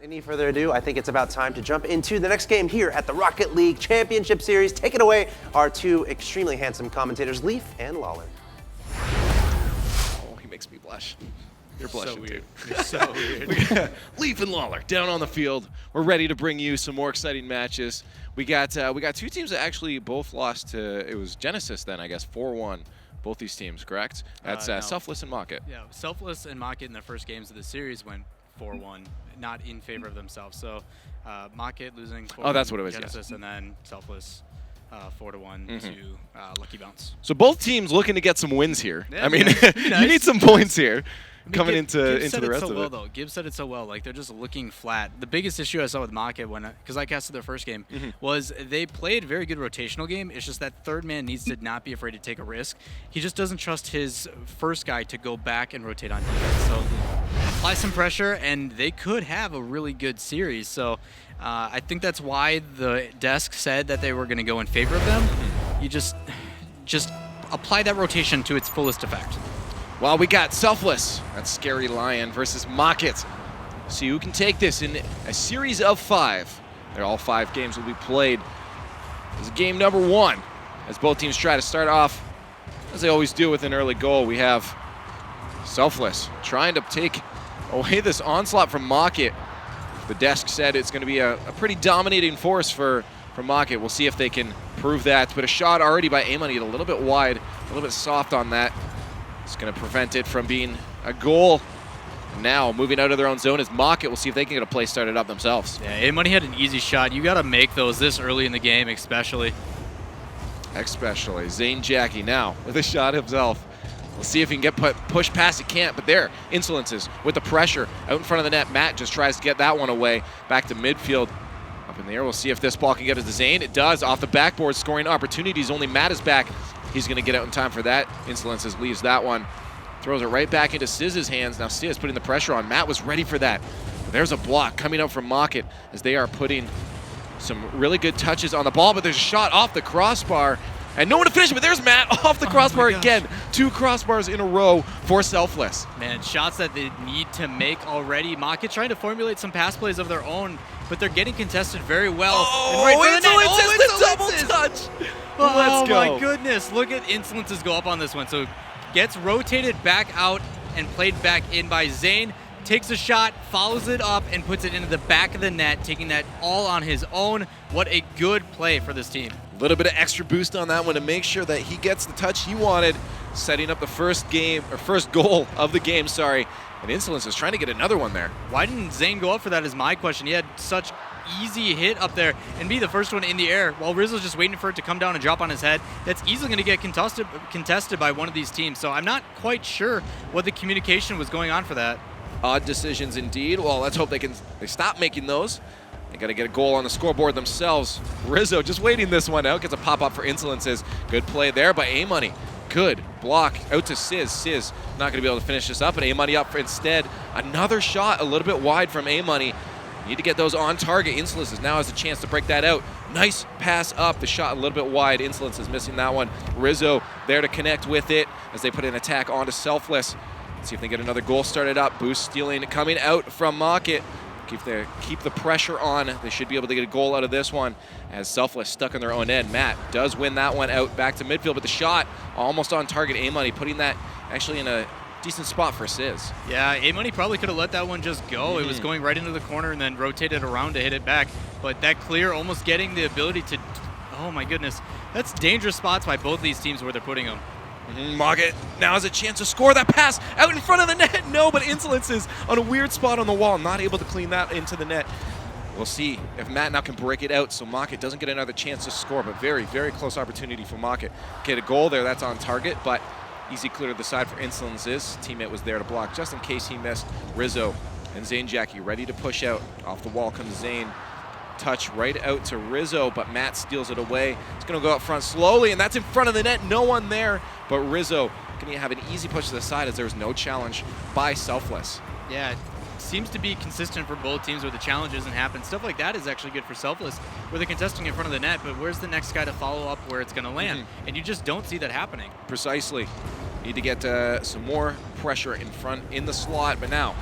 Any further ado, I think it's about time to jump into the next game here at the Rocket League Championship Series. Take it away, our two extremely handsome commentators, Leaf and Lawler. Oh, he makes me blush. You're blushing so weird. too. You're so weird. Leaf and Lawler down on the field. We're ready to bring you some more exciting matches. We got two teams that actually both lost to, it was Genesis then, I guess, 4-1. Both these teams, correct? That's No. Selfless and Mocket. Yeah, Selfless and Mocket in the first games of the series went 4-1, not in favor of themselves. So Mocket losing 4-1 that's what it was, Genesis, and then Selfless 4-1 to Lucky Bounce. So both teams looking to get some wins here. Yeah, I mean, nice. you need some points here. Coming Gibbs into said the it rest so of well, it. though. Gibbs said it so well. Like, they're just looking flat. The biggest issue I saw with Mocket, because I casted their first game, was they played a very good rotational game. It's just that third man needs to not be afraid to take a risk. He just doesn't trust his first guy to go back and rotate on defense. So apply some pressure, and they could have a really good series. So I think that's why the desk said that they were going to go in favor of them. You just apply that rotation to its fullest effect. Well, we got Selfless, that scary lion, versus Mocket. See who can take this in a series of 5. All 5 games will be played. This is game number 1, as both teams try to start off, as they always do, with an early goal. We have Selfless trying to take away this onslaught from Mocket. The desk said it's going to be a pretty dominating force for Mocket. We'll see if they can prove that. But a shot already by A-Money, a little bit wide, a little bit soft on that. It's going to prevent it from being a goal. Now, moving out of their own zone is Mocket. We'll see if they can get a play started up themselves. Yeah, A-Money had an easy shot. You got to make those this early in the game, especially. Zane Jackie now with a shot himself. We'll see if he can get pushed past. He can't, but there, Insolences with the pressure out in front of the net. Matt just tries to get that one away. Back to midfield. Up in the air, we'll see if this ball can get to Zane. It does, off the backboard, scoring opportunities. Only Matt is back. He's going to get out in time for that. Insolences leaves that one. Throws it right back into Siz's hands. Now Siz putting the pressure on. Matt was ready for that. There's a block coming up from Mocket as they are putting some really good touches on the ball, but there's a shot off the crossbar. And no one to finish it, but there's Matt off the crossbar again. 2 crossbars in a row for Selfless. Man, shots that they need to make already. Mocket trying to formulate some pass plays of their own, but they're getting contested very well. It's the double touch. Let's go. Oh my goodness, look at Insolences go up on this one. So gets rotated back out and played back in by Zane. Takes a shot, follows it up, and puts it into the back of the net, taking that all on his own. What a good play for this team. A little bit of extra boost on that one to make sure that he gets the touch he wanted, setting up the first goal of the game, sorry. And Insolence is trying to get another one there. Why didn't Zane go up for that is my question. He had such easy hit up there and be the first one in the air while Rizzo's just waiting for it to come down and drop on his head. That's easily going to get contested by one of these teams. So I'm not quite sure what the communication was going on for that. Odd decisions indeed. Well, let's hope they stop making those. They got to get a goal on the scoreboard themselves. Rizzo just waiting this one out. Gets a pop-up for Insolences. Good play there by A-Money. Good block out to Siz. Siz not going to be able to finish this up, and A-Money up instead. Another shot a little bit wide from A-Money. Need to get those on target. Insolences now has a chance to break that out. Nice pass up. The shot a little bit wide. Insolences missing that one. Rizzo there to connect with it as they put an attack onto Selfless. Let's see if they get another goal started up. Boost stealing coming out from Mocket. Keep the pressure on. They should be able to get a goal out of this one as Selfless stuck in their own end. Matt does win that one out back to midfield, but the shot almost on target. A-Money putting that actually in a decent spot for Siz. Yeah, A-Money probably could have let that one just go. It was going right into the corner and then rotated around to hit it back. But that clear almost getting the ability to, oh my goodness. That's dangerous spots by both these teams where they're putting them. Mocket now has a chance to score that pass out in front of the net. No, but Insolences on a weird spot on the wall, not able to clean that into the net. We'll see if Matt now can break it out so Mocket doesn't get another chance to score, but very, very close opportunity for Mocket. Get a goal there, that's on target, but easy clear to the side for Insolences. Teammate was there to block just in case he missed. Rizzo and Zane Jackie ready to push out. Off the wall comes Zane. Touch right out to Rizzo, but Matt steals it away. It's going to go up front slowly, and that's in front of the net. No one there, but Rizzo going to have an easy push to the side as there was no challenge by Selfless. Yeah, it seems to be consistent for both teams where the challenge doesn't happen. Stuff like that is actually good for Selfless, where they're contesting in front of the net, but where's the next guy to follow up where it's going to land? And you just don't see that happening. Precisely. Need to get some more pressure in front in the slot, but now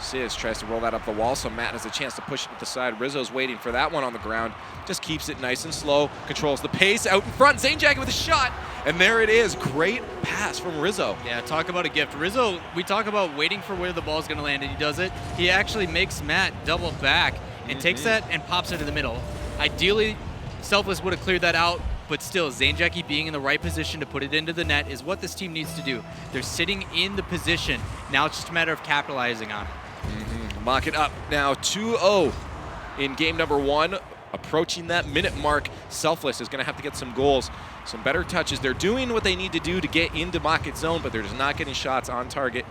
Sizz tries to roll that up the wall, so Matt has a chance to push it to the side. Rizzo's waiting for that one on the ground. Just keeps it nice and slow, controls the pace out in front. Zanejacky with a shot, and there it is. Great pass from Rizzo. Yeah, talk about a gift. Rizzo, we talk about waiting for where the ball's going to land, and he does it. He actually makes Matt double back and takes that and pops it in the middle. Ideally, Selfless would have cleared that out, but still, Zanejacky being in the right position to put it into the net is what this team needs to do. They're sitting in the position. Now it's just a matter of capitalizing on it. Mock it up now 2-0 in game number 1. Approaching that minute mark, Selfless is going to have to get some goals, some better touches. They're doing what they need to do to get into Mocket's zone, but they're just not getting shots on target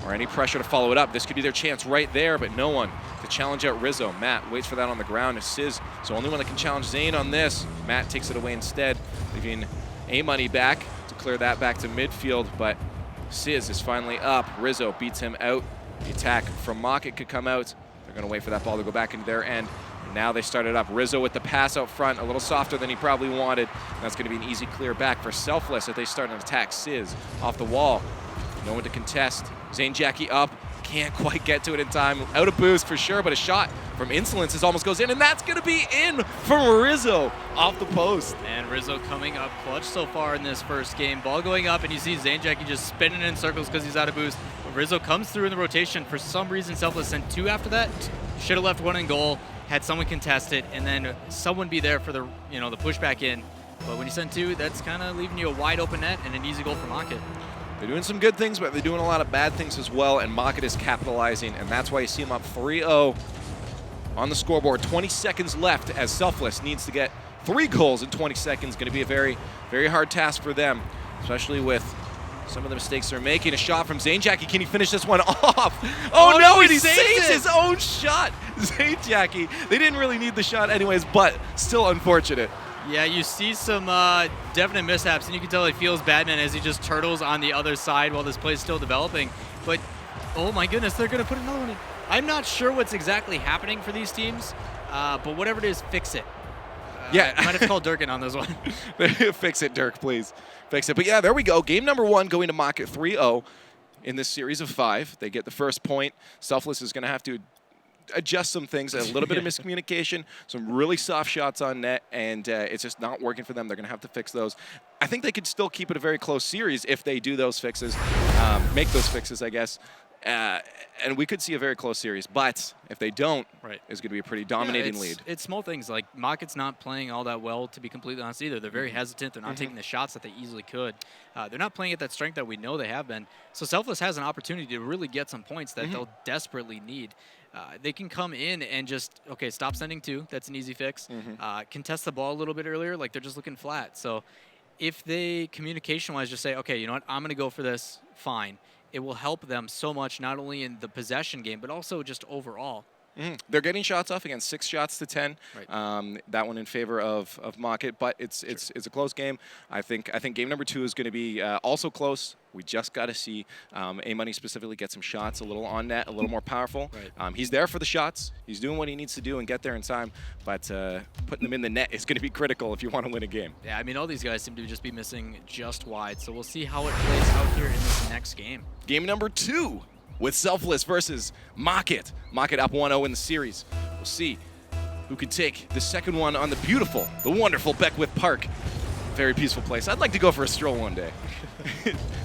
or any pressure to follow it up. This could be their chance right there, but no one to challenge out Rizzo. Matt waits for that on the ground. It's Sizz, so only one that can challenge Zane on this. Matt takes it away instead, leaving A-Money back to clear that back to midfield, but Sizz is finally up. Rizzo beats him out. The attack from Mocket could come out. They're going to wait for that ball to go back into their end. Now they started up. Rizzo with the pass out front, a little softer than he probably wanted. That's going to be an easy clear back for Selfless as they start an attack. Sizz off the wall. No one to contest. Zanejacky up. Can't quite get to it in time. Out of boost for sure, but a shot from Insolence almost goes in, and that's going to be in from Rizzo off the post. And Rizzo coming up clutch so far in this first game. Ball going up, and you see Zanejacky just spinning in circles because he's out of boost. But Rizzo comes through in the rotation. For some reason, Selfless sent 2 after that. Should have left 1 in goal, had someone contest it, and then someone be there for the the pushback in. But when you send 2, that's kind of leaving you a wide open net and an easy goal for Mocket. They're doing some good things, but they're doing a lot of bad things as well, and Mocket is capitalizing, and that's why you see them up 3-0 on the scoreboard. 20 seconds left as Selfless needs to get 3 goals in 20 seconds. Going to be a very, very hard task for them, especially with some of the mistakes they're making. A shot from Zanejacky. Can he finish this one off? Oh no, and he saves his own shot. Zanejacky. They didn't really need the shot anyways, but still unfortunate. Yeah, you see some definite mishaps, and you can tell he feels Batman as he just turtles on the other side while this play is still developing. But, oh my goodness, they're going to put another one in. I'm not sure what's exactly happening for these teams, but whatever it is, fix it. Yeah. Might have called Durkin on this one. Fix it, Dirk, please. Fix it. But yeah, there we go. Game number 1 going to Mocket 3-0 in this series of 5. They get the first point. Selfless is going to have to adjust some things, a little bit of miscommunication, some really soft shots on net, and it's just not working for them. They're going to have to fix those. I think they could still keep it a very close series if they do those fixes, make those fixes, I guess. And we could see a very close series, but if they don't, it's going to be a pretty dominating lead. It's small things, like Mocket's not playing all that well, to be completely honest, either. They're very hesitant. They're not taking the shots that they easily could. They're not playing at that strength that we know they have been. So Selfless has an opportunity to really get some points that they'll desperately need. They can come in and just, stop sending 2. That's an easy fix. Contest the ball a little bit earlier, like they're just looking flat. So if they, communication-wise, just say, okay, you know what, I'm going to go for this, fine. It will help them so much, not only in the possession game, but also just overall. They're getting shots off again, 6 shots to 10. That one in favor of Mocket, but it's a close game. I think game number 2 is going to be also close. We just got to see A-Money specifically get some shots a little on net, a little more powerful. He's there for the shots. He's doing what he needs to do and get there in time, but putting them in the net is going to be critical if you want to win a game. Yeah, I mean, all these guys seem to just be missing just wide, so we'll see how it plays out here in this next game. Game number 2 with Selfless versus Mocket. Mocket up 1-0 in the series. We'll see who could take the second one on the beautiful, the wonderful Beckwith Park. Very peaceful place. I'd like to go for a stroll one day.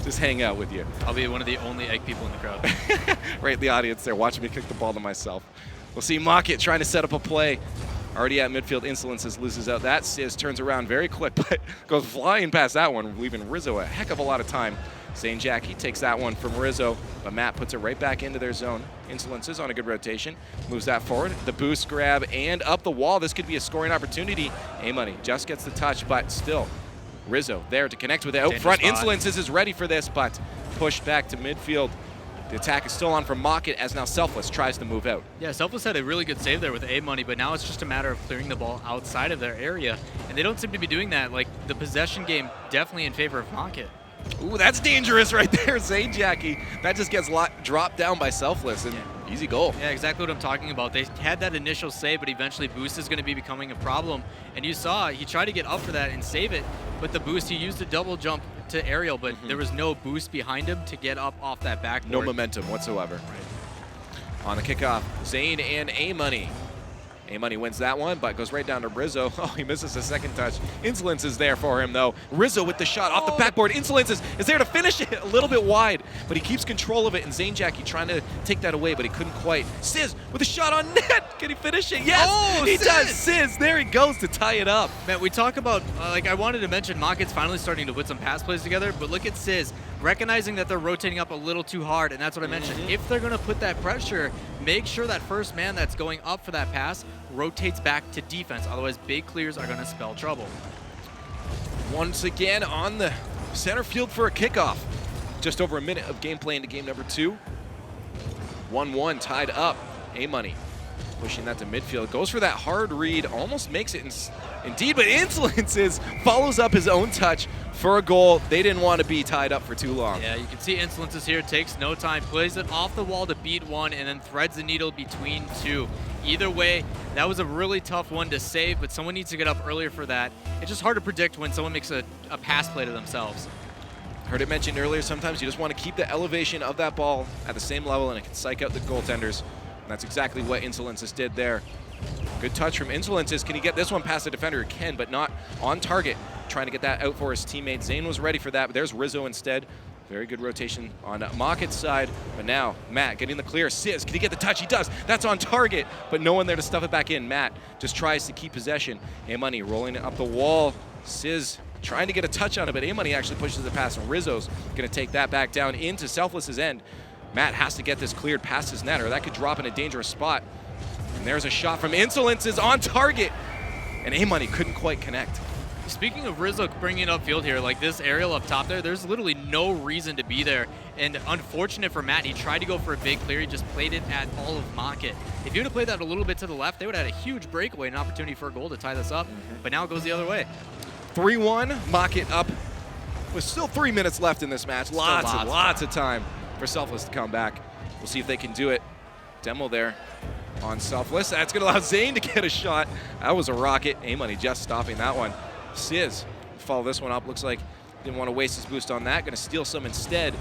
Just hang out with you. I'll be one of the only egg people in the crowd. Right in the audience there, watching me kick the ball to myself. We'll see Mocket trying to set up a play. Already at midfield, Insolence loses out. That Sizz turns around very quick, but goes flying past that one, leaving Rizzo a heck of a lot of time. Zanejacky takes that one from Rizzo, but Matt puts it right back into their zone. Insolence is on a good rotation, moves that forward. The boost grab and up the wall. This could be a scoring opportunity. A-Money just gets the touch, but still, Rizzo there to connect with it out front. Insolence is ready for this, but pushed back to midfield. The attack is still on from Mocket as now Selfless tries to move out. Yeah, Selfless had a really good save there with A-Money, but now it's just a matter of clearing the ball outside of their area, and they don't seem to be doing that. Like, the possession game definitely in favor of Mocket. Ooh, that's dangerous right there, Zanejacky. That just gets dropped down by Selfless, and easy goal. Yeah, exactly what I'm talking about. They had that initial save, but eventually boost is going to be becoming a problem. And you saw he tried to get up for that and save it, but the boost, he used a double jump to aerial, but there was no boost behind him to get up off that backboard. No momentum whatsoever. On the kickoff, Zane and A-Money. A-Money wins that one, but goes right down to Rizzo. Oh, he misses a second touch. Insolence is there for him, though. Rizzo with the shot off the backboard. Insolence is there to finish it a little bit wide, but he keeps control of it, and Zane Jackie trying to take that away, but he couldn't quite. Sizz with a shot on net. Can he finish it? Yes, he does. Sizz, there he goes to tie it up. Man, we talk about, like I wanted to mention, Mocket's finally starting to put some pass plays together, but look at Sizz, recognizing that they're rotating up a little too hard, and that's what I mentioned. If they're going to put that pressure, make sure that first man that's going up for that pass rotates back to defense. Otherwise, big clears are going to spell trouble. Once again on the center field for a kickoff. Just over a minute of gameplay into game number 2. 1-1 tied up. A-Money pushing that to midfield. Goes for that hard read. Almost makes it indeed, but Insolence follows up his own touch for a goal. They didn't want to be tied up for too long. Yeah, you can see Insolence is here. Takes no time. Plays it off the wall to beat one and then threads the needle between two. Either way, that was a really tough one to save, but someone needs to get up earlier for that. It's just hard to predict when someone makes a pass play to themselves. Heard it mentioned earlier, sometimes you just want to keep the elevation of that ball at the same level and it can psych out the goaltenders. And that's exactly what Insolences did there. Good touch from Insolences. Can he get this one past the defender? He can, but not on target. Trying to get that out for his teammate. Zane was ready for that, but there's Rizzo instead. Very good rotation on Mocket's side. But now, Matt getting the clear. Sizz, can he get the touch? He does. That's on target, but no one there to stuff it back in. Matt just tries to keep possession. A-Money rolling it up the wall. Sizz trying to get a touch on it, but A-Money actually pushes the pass, and Rizzo's going to take that back down into Selfless's end. Matt has to get this cleared past his net, or that could drop in a dangerous spot. And there's a shot from Insolences on target, and A-Money couldn't quite connect. Speaking of Rizzo bringing it upfield here, like this aerial up top there's literally no reason to be there. And unfortunate for Matt, he tried to go for a big clear. He just played it at all of Mocket. If he would have played that a little bit to the left, they would have had a huge breakaway, an opportunity for a goal to tie this up. But now it goes the other way. 3-1, Mocket up with still 3 minutes left in this match. Lots of time for Selfless to come back. We'll see if they can do it. Demo there on Selfless. That's going to allow Zane to get a shot. That was a rocket. A-Money just stopping that one. Sizz follow this one up. Looks like didn't want to waste his boost on that. Going to steal some instead.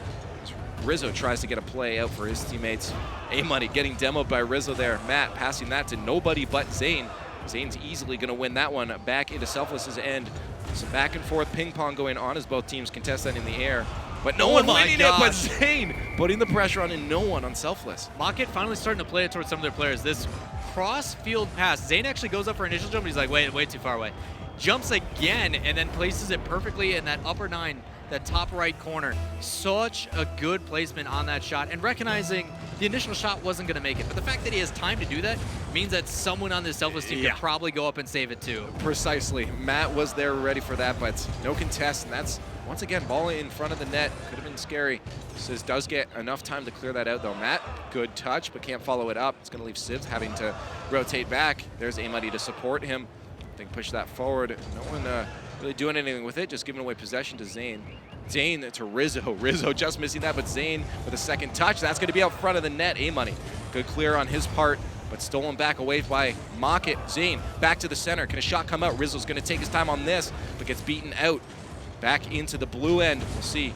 Rizzo tries to get a play out for his teammates. A-Money getting demoed by Rizzo there. Matt passing that to nobody but Zane. Zane's easily going to win that one back into Selfless's end. Some back and forth ping pong going on as both teams contest that in the air. But no one winning it but Zane putting the pressure on and no one on Selfless. Mocket finally starting to play it towards some of their players. This cross-field pass, Zane actually goes up for an initial jump, but he's like, wait, way too far away. Jumps again and then places it perfectly in that upper 9, that top right corner. Such a good placement on that shot, and recognizing the initial shot wasn't going to make it. But the fact that he has time to do that means that someone on this Selfless team could probably go up and save it too. Precisely. Matt was there ready for that, but no contest, and that's, once again, ball in front of the net. Could have been scary. Sizz does get enough time to clear that out, though. Matt, good touch, but can't follow it up. It's going to leave Sizz having to rotate back. There's A-Money to support him. I think push that forward. No one really doing anything with it, just giving away possession to Zane. Zane to Rizzo. Rizzo just missing that, but Zane with a second touch. That's going to be out front of the net. A-Money. Good clear on his part, but stolen back away by Mocket. Zane back to the center. Can a shot come out? Rizzo's going to take his time on this, but gets beaten out. Back into the blue end. We'll see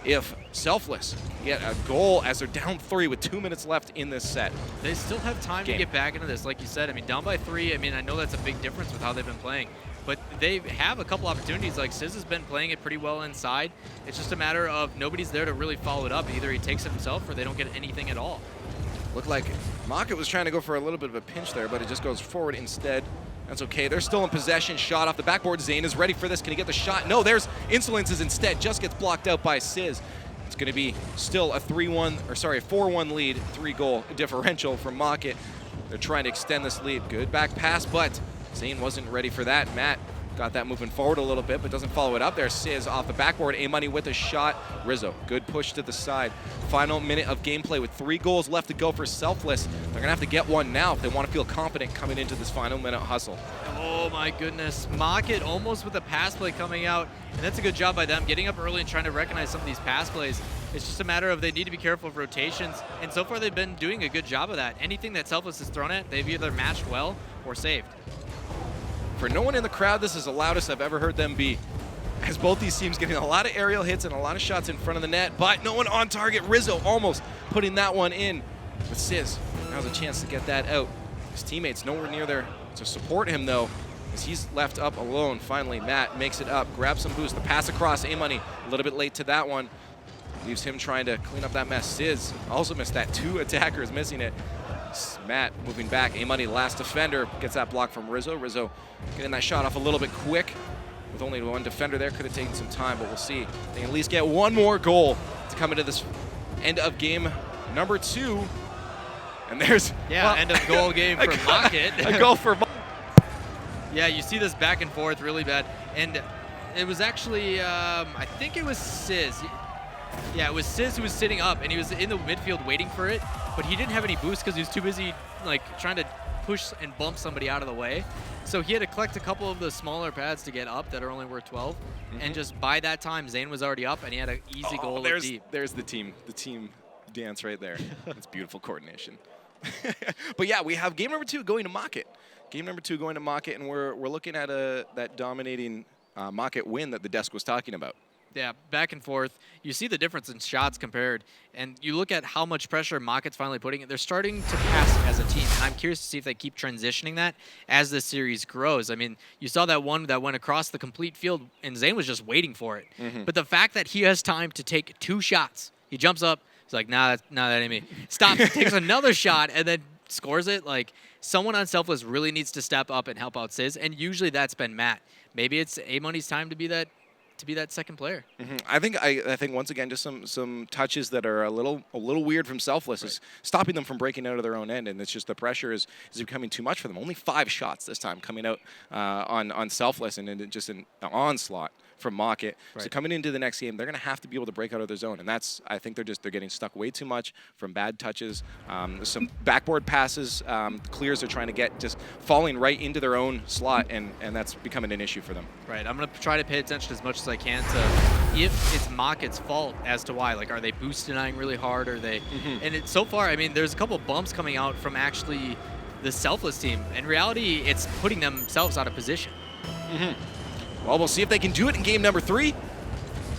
if Selfless get a goal as they're down 3 with 2 minutes left in this set. They still have time to get back into this, like you said. I mean, down by 3, I mean, I know that's a big difference with how they've been playing, but they have a couple opportunities. Like, Sizz has been playing it pretty well inside. It's just a matter of nobody's there to really follow it up. Either he takes it himself or they don't get anything at all. Looked like Mocket was trying to go for a little bit of a pinch there, but it just goes forward instead. That's okay. They're still in possession. Shot off the backboard. Zane is ready for this. Can he get the shot? No, there's Insolences instead. Just gets blocked out by Sizz. It's going to be still a 4-1 lead, 3-goal differential from Mocket. They're trying to extend this lead. Good back pass, but Zane wasn't ready for that. Matt got that moving forward a little bit, but doesn't follow it up there. Sizz off the backboard. A-Money with a shot. Rizzo, good push to the side. Final minute of gameplay with 3 goals left to go for Selfless. They're going to have to get one now if they want to feel confident coming into this final minute hustle. Oh my goodness. Mocket almost with a pass play coming out, and that's a good job by them, getting up early and trying to recognize some of these pass plays. It's just a matter of they need to be careful of rotations, and so far they've been doing a good job of that. Anything that Selfless has thrown at, they've either matched well or saved. For no one in the crowd, this is the loudest I've ever heard them be, as both these teams getting a lot of aerial hits and a lot of shots in front of the net, but no one on target. Rizzo almost putting that one in. But Sizz Now's a chance to get that out. His teammates nowhere near there to support him, though, as he's left up alone. Finally, Matt makes it up, grabs some boost. The pass across, A-Money a little bit late to that one. Leaves him trying to clean up that mess. Sizz also missed that. 2 attackers missing it. Matt moving back. A-Money, last defender, gets that block from Rizzo. Rizzo getting that shot off a little bit quick. With only 1 defender there, could have taken some time, but we'll see. They can at least get 1 more goal to come into this end of game number 2. And there's end of goal game for Mocket. A goal for Mocket. Yeah, you see this back and forth really bad. And it was actually, I think it was Sizz. Yeah, it was Sizz who was sitting up, and he was in the midfield waiting for it, but he didn't have any boost because he was too busy like trying to push and bump somebody out of the way. So he had to collect a couple of the smaller pads to get up that are only worth 12. And just by that time, Zane was already up, and he had an easy goal deep. There's the team dance right there. That's beautiful coordination. But yeah, we have game number 2 going to Mocket. Game number 2 going to Mocket, and we're looking at that dominating Mocket win that the desk was talking about. Yeah, back and forth. You see the difference in shots compared, and you look at how much pressure Mocket's finally putting. They're starting to pass as a team, and I'm curious to see if they keep transitioning that as the series grows. I mean, you saw that one that went across the complete field, and Zane was just waiting for it. But the fact that he has time to take 2 shots, he jumps up, he's like, nah, that ain't me. Stops, takes another shot, and then scores it. Like, someone on Selfless really needs to step up and help out Sizz, and usually that's been Matt. Maybe it's A-Money's time to be that second player. I think once again just some touches that are a little weird from Selfless is stopping them from breaking out of their own end, and it's just the pressure is becoming too much for them. Only 5 shots this time coming out on Selfless, and just an onslaught from Mocket. So coming into the next game, they're going to have to be able to break out of their zone, and I think they're getting stuck way too much from bad touches. Some backboard passes, clears are trying to get just falling right into their own slot, and that's becoming an issue for them. Right. I'm going to try to pay attention as much as I can to if it's Mocket's fault as to why. Like, are they boost denying really hard? Are they? And so far, I mean, there's a couple bumps coming out from actually the Selfless team. In reality, it's putting themselves out of position. Well, we'll see if they can do it in game number 3.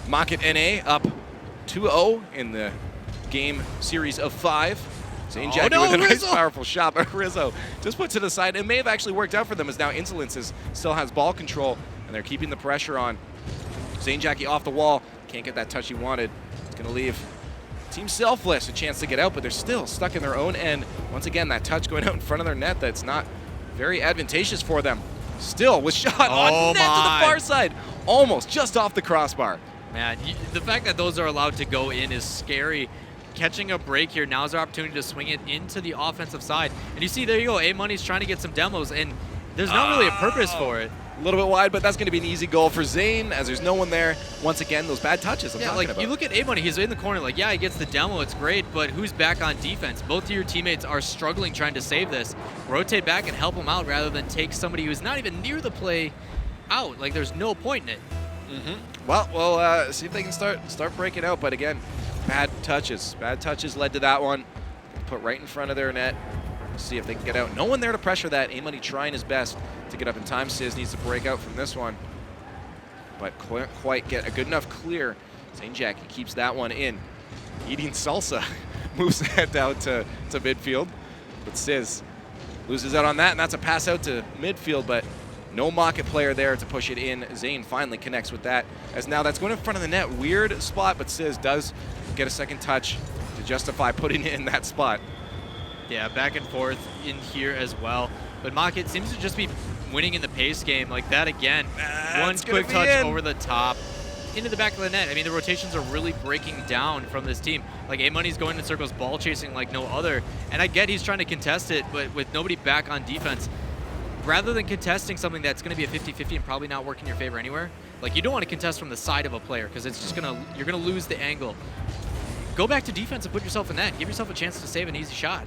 Mocket NA up 2-0 in the game series of 5. Zane Jackie with a nice, powerful shot, but Rizzo just puts it aside. It may have actually worked out for them, as now Insolence still has ball control, and they're keeping the pressure on. Zane Jackie off the wall, can't get that touch he wanted. It's going to leave Team Selfless a chance to get out, but they're still stuck in their own end. Once again, that touch going out in front of their net, that's not very advantageous for them. Still with shot on net to the far side, almost just off the crossbar. Man, the fact that those are allowed to go in is scary. Catching a break here, now's their opportunity to swing it into the offensive side. And you see, there you go, A-Money's trying to get some demos, and there's not really a purpose for it. A little bit wide, but that's going to be an easy goal for Zane, as there's no one there. Once again, those bad touches I'm talking about. You look at A-Money, he's in the corner, like, yeah, he gets the demo, it's great, but who's back on defense? Both of your teammates are struggling trying to save this. Rotate back and help him out rather than take somebody who's not even near the play out. Like, there's no point in it. Well, we'll see if they can start breaking out, but again, bad touches. Bad touches led to that one. Put right in front of their net. See if they can get out. No one there to pressure that. A-Money trying his best to get up in time. Sizz needs to break out from this one, but can't quite get a good enough clear. Zane Jackie keeps that one in. Eating salsa moves that down to midfield, but Sizz loses out on that, and that's a pass out to midfield, but no Mocket player there to push it in. Zane finally connects with that, as now that's going in front of the net. Weird spot, but Sizz does get a second touch to justify putting it in that spot. Yeah, back and forth in here as well. But Mocket seems to just be winning in the pace game like that again. One quick touch over the top into the back of the net. I mean, the rotations are really breaking down from this team. Like, A-Money's going in circles, ball chasing like no other. And I get he's trying to contest it, but with nobody back on defense, rather than contesting something that's going to be a 50-50 and probably not work in your favor anywhere, like, you don't want to contest from the side of a player because it's just you're going to lose the angle. Go back to defense and put yourself in that. Give yourself a chance to save an easy shot.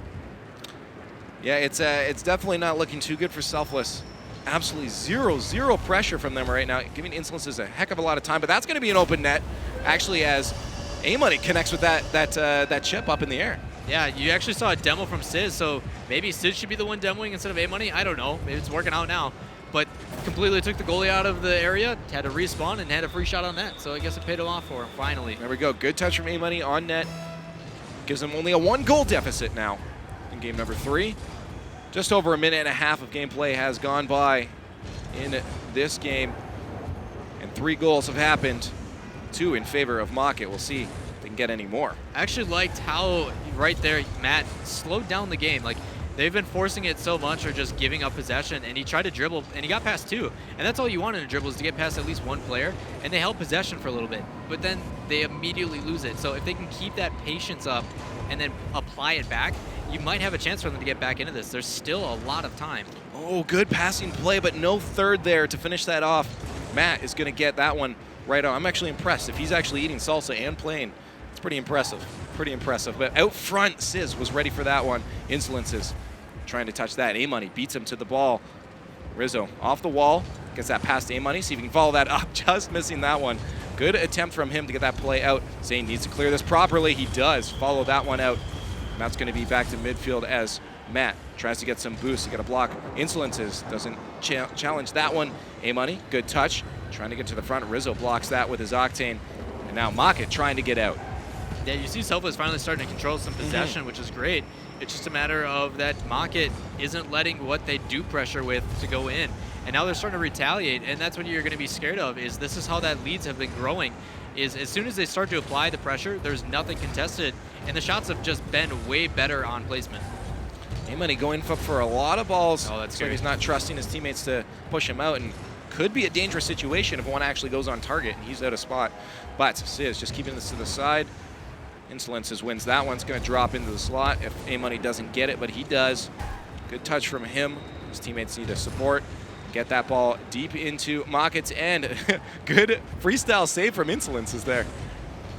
Yeah, it's definitely not looking too good for Selfless. Absolutely zero pressure from them right now. Giving Insolences a heck of a lot of time, but that's going to be an open net, actually, as A-Money connects with that chip up in the air. Yeah, you actually saw a demo from Sizz, so maybe Sizz should be the one demoing instead of A-Money. I don't know. Maybe it's working out now. But completely took the goalie out of the area, had to respawn, and had a free shot on net. So I guess it paid him off for him, finally. There we go. Good touch from A-Money on net. Gives them only a 1-goal deficit now in game number 3. Just over a minute and a half of gameplay has gone by in this game, and 3 goals have happened, 2 in favor of Mocket. We'll see if they can get any more. I actually liked how right there Matt slowed down the game. Like, they've been forcing it so much or just giving up possession, and he tried to dribble, and he got past 2. And that's all you want in a dribble, is to get past at least 1 player, and they held possession for a little bit. But then they immediately lose it. So if they can keep that patience up and then apply it back, you might have a chance for them to get back into this. There's still a lot of time. Oh, good passing play, but no third there to finish that off. Matt is going to get that one right on. I'm actually impressed. If he's actually eating salsa and playing, it's pretty impressive. Pretty impressive. But out front, Sizz was ready for that one. Insolences trying to touch that. A-Money beats him to the ball. Rizzo off the wall, gets that pass to A-Money, see if he can follow that up, just missing that one. Good attempt from him to get that play out. Zane needs to clear this properly. He does follow that one out. Matt's going to be back to midfield as Matt tries to get some boost to get a block. Insolences doesn't challenge that one. A-Money, good touch, trying to get to the front. Rizzo blocks that with his Octane. And now Mocket trying to get out. Yeah, you see Selfless finally starting to control some possession, which is great. It's just a matter of that Mocket isn't letting what they do pressure with to go in. And now they're starting to retaliate, and that's what you're going to be scared of, is this is how that leads have been growing, is as soon as they start to apply the pressure, there's nothing contested, and the shots have just been way better on placement. A-Money going for a lot of balls. Oh, that's so scary. he's not trusting his teammates to push him out, and could be a dangerous situation if one actually goes on target and he's out of spot. But Sizz just keeping this to the side. Insolences wins that one. It's going to drop into the slot if A-Money doesn't get it, but he does. Good touch from him. His teammates need to support. Get that ball deep into Mocket's end. Good freestyle save from Insolences there.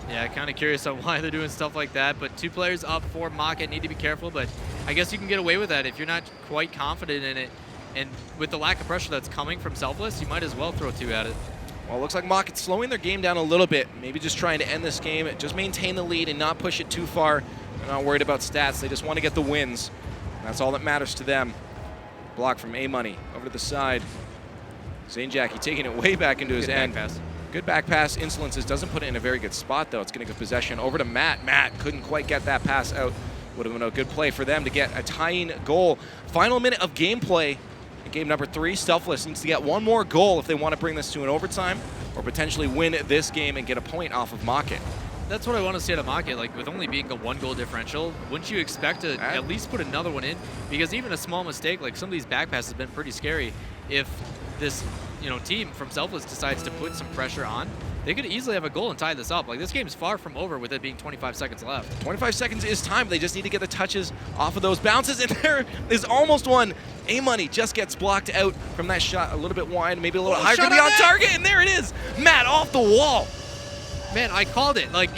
Yeah, kind of curious on why they're doing stuff like that, but 2 players up for Mocket, need to be careful, but I guess you can get away with that if you're not quite confident in it. And with the lack of pressure that's coming from Selfless, you might as well throw 2 at it. Well, it looks like Mocket's slowing their game down a little bit. Maybe just trying to end this game, just maintain the lead and not push it too far. They're not worried about stats. They just want to get the wins. That's all that matters to them. Block from A-Money over to the side. Zane Jackie taking it way back into his end. Back pass. Good back pass. Insolences doesn't put it in a very good spot, though. It's going to give possession over to Matt. Matt couldn't quite get that pass out. Would have been a good play for them to get a tying goal. Final minute of gameplay in game number 3. Selfless needs to get 1 more goal if they want to bring this to an overtime or potentially win this game and get a point off of Mocket. That's what I want to see out of Mocket. Like, with only being a 1-goal differential, wouldn't you expect to at least put another one in? Because even a small mistake, like some of these back passes have been pretty scary. If this team from Selfless decides to put some pressure on, they could easily have a goal and tie this up. Like, this game's far from over with it being 25 seconds left. 25 seconds is time. They just need to get the touches off of those bounces, and there is almost one. A-Money just gets blocked out from that shot a little bit wide, maybe a little higher. Could be on target, and there it is. Matt off the wall. Man, I called it. Like,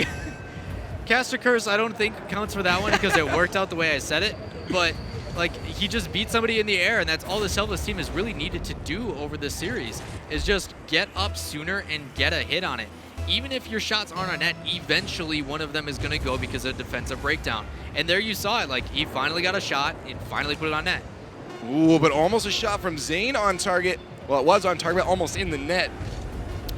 Caster Curse, I don't think counts for that one because it worked out the way I said it. But, like, he just beat somebody in the air, and that's all the Selfless team has really needed to do over this series, is just get up sooner and get a hit on it. Even if your shots aren't on net, eventually one of them is going to go because of defensive breakdown. And there you saw it. Like, he finally got a shot and finally put it on net. Ooh, but almost a shot from Zane on target. Well, it was on target, almost in the net.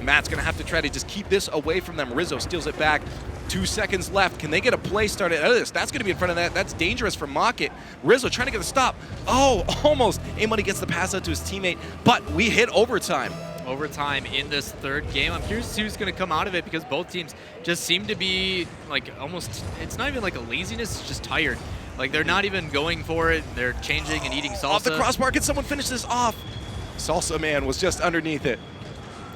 Matt's going to have to try to just keep this away from them. Rizzo steals it back. 2 seconds left. Can they get a play started out of this? That's going to be in front of that. That's dangerous for Mocket. Rizzo trying to get a stop. Oh, almost. A-Money gets the pass out to his teammate, but we hit overtime. Overtime in this 3rd game. I'm curious who's going to come out of it because both teams just seem to be like almost, it's not even like a laziness, it's just tired. Like, they're not even going for it. They're changing and eating salsa. Off the crossbar, can someone finish this off? Salsa Man was just underneath it.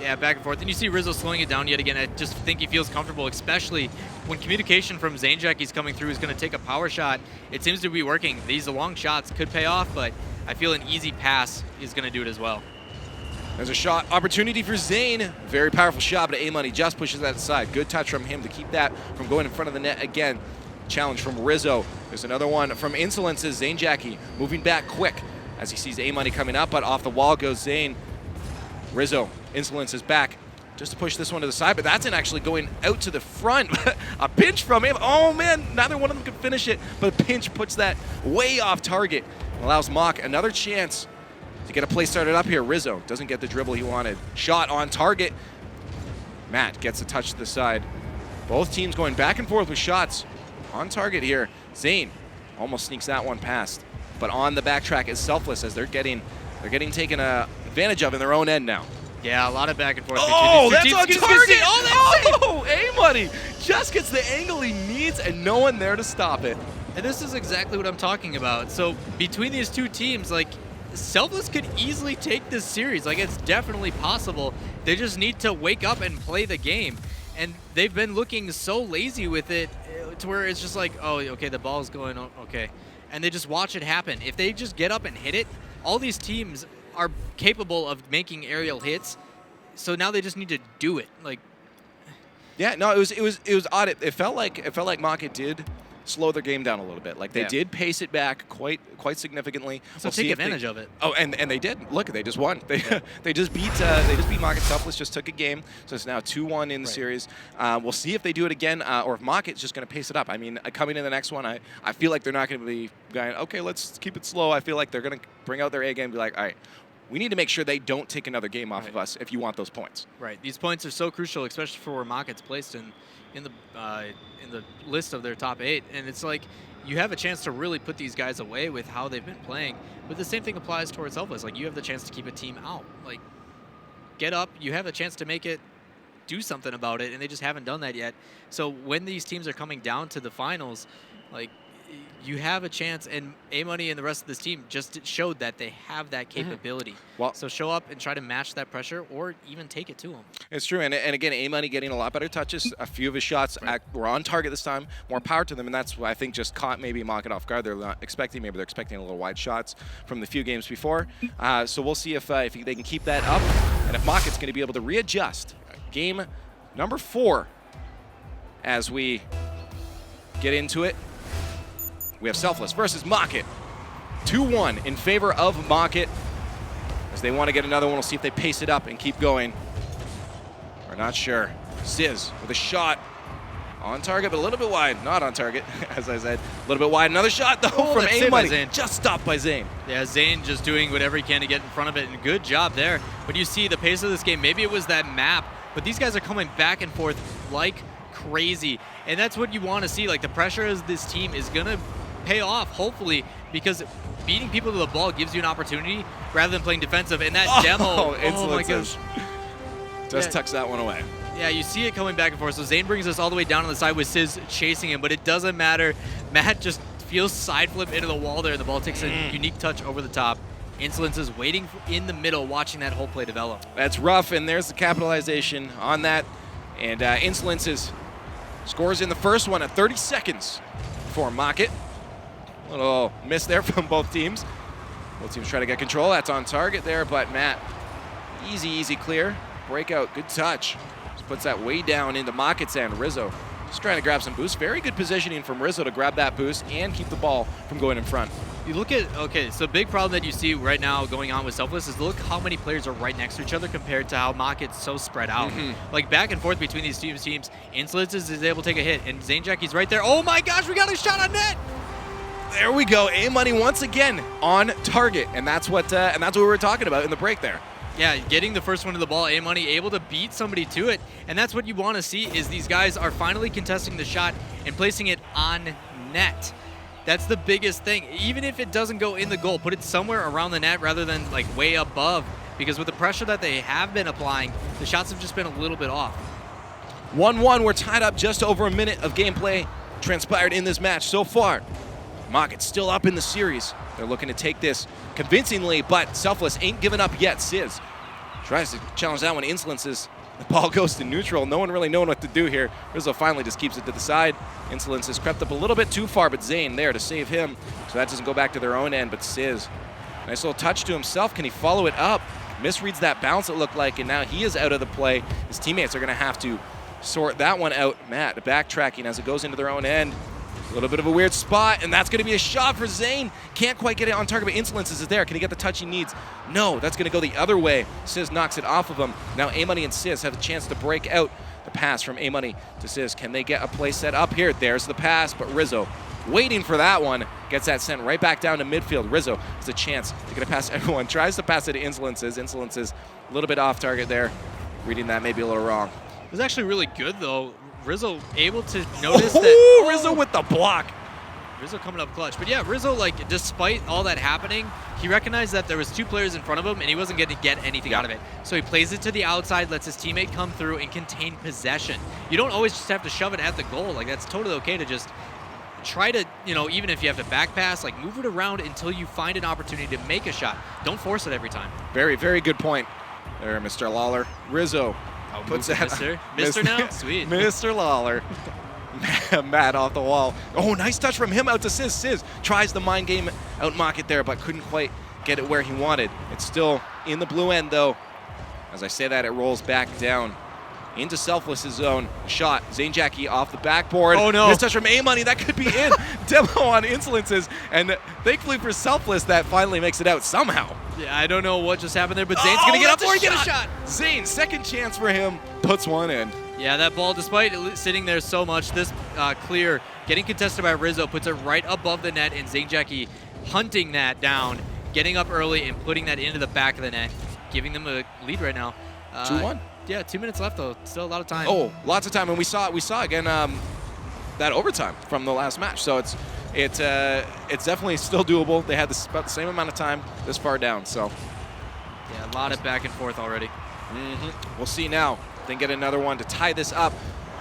Yeah, back and forth. And you see Rizzo slowing it down yet again. I just think he feels comfortable, especially when communication from Zane Jackie's coming through. He's going to take a power shot. It seems to be working. These long shots could pay off, but I feel an easy pass is going to do it as well. There's a shot opportunity for Zane. Very powerful shot, but A-Money just pushes that aside. Good touch from him to keep that from going in front of the net again. Challenge from Rizzo. There's another one from Insolences. Zane Jackie moving back quick as he sees A-Money coming up, but off the wall goes Zane. Rizzo, Insolences back just to push this one to the side, but that's actually going out to the front. A pinch from him. Oh man, neither one of them could finish it, but a pinch puts that way off target and allows Mock another chance to get a play started up here. Rizzo doesn't get the dribble he wanted. Shot on target. Matt gets a touch to the side. Both teams going back and forth with shots on target here. Zane Almost sneaks that one past. But on the backtrack is Selfless as they're getting taken advantage of in their own end now. Yeah, a lot of back and forth Oh, between that's these two on teams. target! Oh, that's it! A-Money just gets the angle he needs and no one there to stop it. And this is exactly what I'm talking about. So between these two teams, like, Selfless could easily take this series. Like, it's definitely possible. They just need to wake up and play the game. And they've been looking so lazy with it to where it's just like, oh, okay, the ball's going, okay. And they just watch it happen. If they just get up and hit it, all these teams are capable of making aerial hits. So now they just need to do it. Like, yeah, no, it was odd. It felt like Market did slow their game down a little bit. Like they did pace it back quite significantly. So take advantage of it. Oh, and they did. Look, they just won. They just beat Market. Selfless just took a game, so it's now 2-1 in the series. We'll see if they do it again, or if Market's just going to pace it up. I mean, coming in the next one, I feel like they're not going to be going, okay, let's keep it slow. I feel like they're going to bring out their A game and be like, all right, we need to make sure they don't take another game off of us if you want those points. Right. These points are so crucial, especially for where Market's placed in the list of their top 8. And it's like you have a chance to really put these guys away with how they've been playing. But the same thing applies towards Selfless. Like, you have the chance to keep a team out. Like, get up. You have a chance to make it do something about it, and they just haven't done that yet. So when these teams are coming down to the finals, like, you have a chance, and A-Money and the rest of this team just showed that they have that capability. Well, so show up and try to match that pressure or even take it to them. It's true, and again, A-Money getting a lot better touches. A few of his shots were on target this time, more power to them, and that's what I think just caught maybe Market off guard. They're not expecting, maybe they're expecting a little wide shots from the few games before. So we'll see if they can keep that up, and if Market's going to be able to readjust. Game number 4 as we get into it. We have Selfless versus Market. 2-1 in favor of Market. As they want to get another one, we'll see if they pace it up and keep going. We're not sure. Sizz with a shot. On target, but a little bit wide. Not on target, as I said. A little bit wide. Another shot, though, from A-Money. Just stopped by Zane. Yeah, Zane just doing whatever he can to get in front of it, and good job there. But you see the pace of this game, maybe it was that map, but these guys are coming back and forth like crazy. And that's what you want to see. Like, the pressure of this team is going to pay off, hopefully, because beating people to the ball gives you an opportunity rather than playing defensive. And that demo, oh my gosh. Just tucks that one away. Yeah, you see it coming back and forth. So Zane brings us all the way down on the side with Sizz chasing him, but it doesn't matter. Matt just feels side flip into the wall there, and the ball takes a unique touch over the top. Insolence is waiting in the middle, watching that whole play develop. That's rough, and there's the capitalization on that. And Insolence scores in the first one at 30 seconds for Market. A little miss there from both teams. Both teams try to get control. That's on target there, but Matt, easy clear. Breakout, good touch. Just puts that way down into Market's end. Rizzo just trying to grab some boost. Very good positioning from Rizzo to grab that boost and keep the ball from going in front. You look at, okay, so big problem that you see right now going on with Selfless is look how many players are right next to each other compared to how Market's so spread out. Like, back and forth between these teams. Insolence is able to take a hit, and Zane Jackie's right there. Oh my gosh, we got a shot on net! There we go. A-Money once again on target, and that's what we were talking about in the break there. Yeah, getting the first one to the ball, A-Money able to beat somebody to it, and that's what you want to see is these guys are finally contesting the shot and placing it on net. That's the biggest thing. Even if it doesn't go in the goal, put it somewhere around the net rather than like way above, because with the pressure that they have been applying, the shots have just been a little bit off. 1-1, we're tied up. Just over a minute of gameplay transpired in this match so far. Market's still up in the series. They're looking to take this convincingly, but Selfless ain't giving up yet. Sizz tries to challenge that one. Insolences. The ball goes to neutral. No one really knowing what to do here. Rizzo finally just keeps it to the side. Insolence has crept up a little bit too far, but Zane there to save him. So that doesn't go back to their own end, but Sizz. Nice little touch to himself. Can he follow it up? Misreads that bounce, it looked like, and now he is out of the play. His teammates are going to have to sort that one out. Matt backtracking as it goes into their own end. A little bit of a weird spot, and that's going to be a shot for Zane. Can't quite get it on target, but Insolence is there. Can he get the touch he needs? No, that's going to go the other way. Sizz knocks it off of him. Now A-Money and Sizz have a chance to break out the pass from A-Money to Sizz. Can they get a play set up here? There's the pass, but Rizzo waiting for that one. Gets that sent right back down to midfield. Rizzo has a chance to get a pass. Everyone tries to pass it to Insolences. Insolences a little bit off target there. Reading that maybe a little wrong. It was actually really good, though. Rizzo able to notice that. Rizzo with the block. Rizzo coming up clutch. But yeah, Rizzo, like, despite all that happening, he recognized that there was 2 players in front of him, and he wasn't going to get anything out of it. So he plays it to the outside, lets his teammate come through and contain possession. You don't always just have to shove it at the goal. Like, that's totally okay to just try to, you know, even if you have to back pass, like, move it around until you find an opportunity to make a shot. Don't force it every time. Very, very good point there, Mr. Lawler. Rizzo puts that. Mr. now? Sweet. Mr. Lawler. Matt off the wall. Oh, nice touch from him out to Sizz. Sizz tries the mind game out mock it there, but couldn't quite get it where he wanted. It's still in the blue end, though. As I say that, it rolls back down into Selfless's zone. Shot. Zane Jackie off the backboard. Oh, no. This touch from A-Money. That could be in. Demo on Insolences. And thankfully for Selfless, that finally makes it out somehow. Yeah, I don't know what just happened there, but Zane's going to get up for it. Get a shot. Zane, second chance for him. Puts one in. Yeah, that ball, despite sitting there so much, this clear, getting contested by Rizzo, puts it right above the net, and Zane Jackie hunting that down, getting up early and putting that into the back of the net, giving them a lead right now. 2-1. Yeah, 2 minutes left, though. Still a lot of time. Oh, lots of time, and we saw again that overtime from the last match. So it's definitely still doable. They had about the same amount of time this far down. So yeah, a lot of back and forth already. We'll see now. Then get another one to tie this up.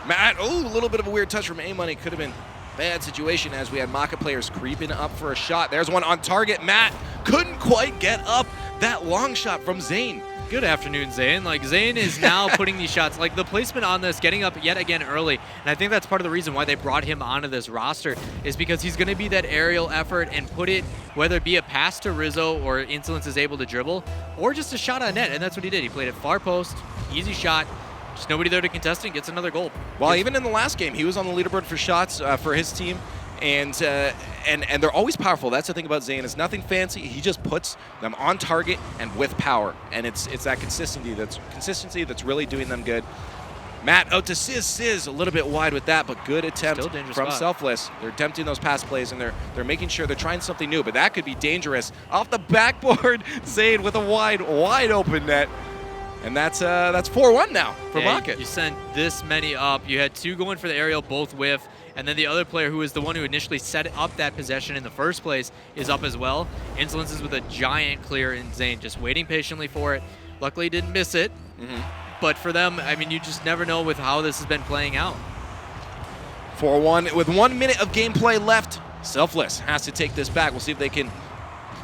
Matt, oh, a little bit of a weird touch from A-Money. Could have been a bad situation as we had Maka players creeping up for a shot. There's one on target. Matt couldn't quite get up that long shot from Zane. Good afternoon, Zane. Like, Zane is now putting these shots. Like, the placement on this, getting up yet again early, and I think that's part of the reason why they brought him onto this roster, is because he's going to be that aerial effort and put it, whether it be a pass to Rizzo or Insolence is able to dribble, or just a shot on net, and that's what he did. He played it far post, easy shot, just nobody there to contest it, and gets another goal. Well, even in the last game, he was on the leaderboard for shots for his team. And they're always powerful. That's the thing about Zane. It's nothing fancy. He just puts them on target and with power. And it's that consistency that's really doing them good. Matt out to Sizz. Sizz a little bit wide with that, but good attempt from Selfless. They're attempting those pass plays, and they're making sure they're trying something new. But that could be dangerous. Off the backboard, Zane with a wide open net. And that's 4-1 now for Rocket. You sent this many up. You had 2 going for the aerial, both whiff. And then the other player, who is the one who initially set up that possession in the first place, is up as well. Insolence is with a giant clear, and Zane just waiting patiently for it. Luckily, didn't miss it. But for them, I mean, you just never know with how this has been playing out. 4-1 with 1 minute of gameplay left. Selfless has to take this back. We'll see if they can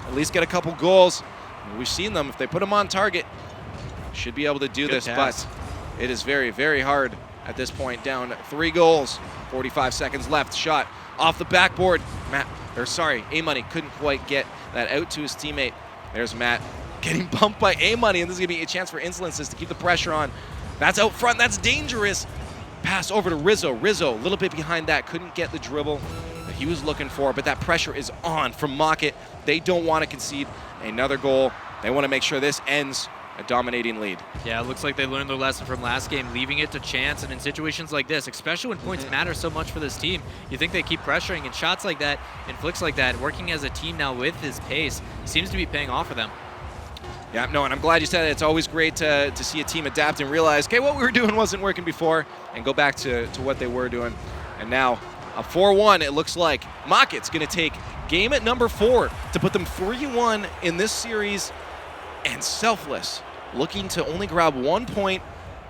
at least get a couple goals. We've seen them. If they put them on target, should be able to do this. Pass. But it is very, very hard at this point. Down 3 goals. 45 seconds left. Shot off the backboard. A-Money couldn't quite get that out to his teammate. There's Matt getting bumped by A-Money, and this is going to be a chance for Insolences to keep the pressure on. That's out front. That's dangerous. Pass over to Rizzo. Rizzo, a little bit behind that. Couldn't get the dribble that he was looking for, but that pressure is on from Mockett. They don't want to concede another goal. They want to make sure this ends a dominating lead. Yeah, it looks like they learned their lesson from last game, leaving it to chance. And in situations like this, especially when points matter so much for this team, you think they keep pressuring, and shots like that and flicks like that, working as a team now with his pace, seems to be paying off for them. Yeah, no, and I'm glad you said it. It's always great to see a team adapt and realize, okay, what we were doing wasn't working before, and go back to what they were doing. And now a 4-1, it looks like. Mockett's going to take game at number 4 to put them 3-1 in this series. And Selfless looking to only grab 1 point.